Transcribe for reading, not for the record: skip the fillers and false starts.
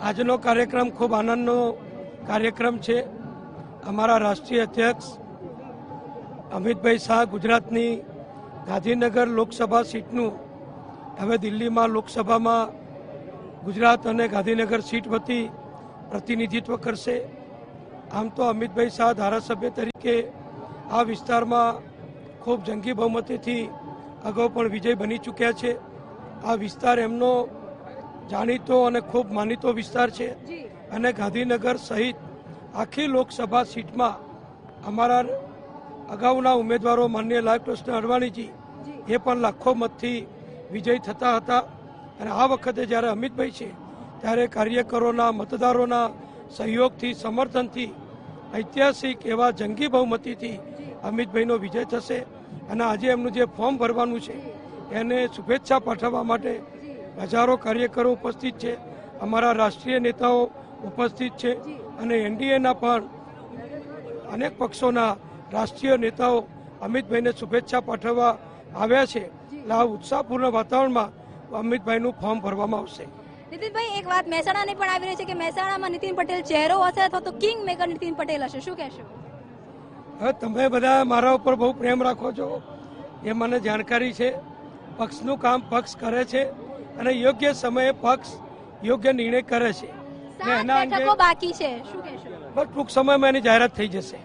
આજનો કાર્યક્રમ ખૂબ આનંદનો કાર્યક્રમ છે। અમારા રાષ્ટ્રીય અધ્યક્ષ અમિતભાઈ શાહ ગુજરાતની ગાંધીનગર લોકસભા સીટનું હવે દિલ્હીમાં લોકસભામાં ગુજરાત અને ગાંધીનગર સીટ વતી પ્રતિનિધિત્વ કરશે। આમ તો અમિતભાઈ શાહ ધારાસભ્ય તરીકે આ વિસ્તારમાં ખૂબ જંગી બહુમતીથી અગાઉ પણ વિજય બની ચૂક્યા છે। આ વિસ્તાર એમનો જાણીતો અને ખૂબ માનીતો વિસ્તાર છે અને ગાંધીનગર સહિત આખી લોકસભા સીટમાં અમારા અગાઉના ઉમેદવારો માનનીય લાલકૃષ્ણ અડવાણીજી એ પણ લાખો મતથી વિજય થતા હતા અને આ વખતે જ્યારે અમિતભાઈ છે ત્યારે કાર્યકરોના મતદારોના સહયોગથી સમર્થનથી ઐતિહાસિક એવા જંગી બહુમતીથી અમિતભાઈનો વિજય થશે અને આજે એમનું જે ફોર્મ ભરવાનું છે એને શુભેચ્છા પાઠવવા માટે હજારો કાર્યકરો ઉપસ્થિત છે। અમારા રાષ્ટ્રીય નેતાઓ ઉપસ્થિત છે અને એનડીએના પણ અનેક પક્ષોના રાષ્ટ્રીય નેતાઓ અમિતભાઈને શુભેચ્છા પાઠવવા આવ્યા છે। એટલે આ ઉત્સાહપૂર્ણ વાતાવરણમાં અમિતભાઈનું ફોર્મ ભરવામાં આવશે। નીતિનભાઈ, એક વાત મહેસાણાની પણ આવી રહી છે કે મહેસાણામાં નીતિન પટેલ ચહેરો હશે અથવા તો કિંગ મેકર નીતિન પટેલ હશે, શું કહેશો? હવે તમે બધા મારા ઉપર બહુ પ્રેમ રાખો છો એ મને જાણકારી છે। પક્ષનું કામ પક્ષ કરે છે અને યોગ્ય સમયે પક્ષ યોગ્ય નિર્ણય કરે છે। બેઠકો બાકી છે, શું કહેશો? બસ ટૂંક સમયમાં એની જાહેરાત થઈ જશે।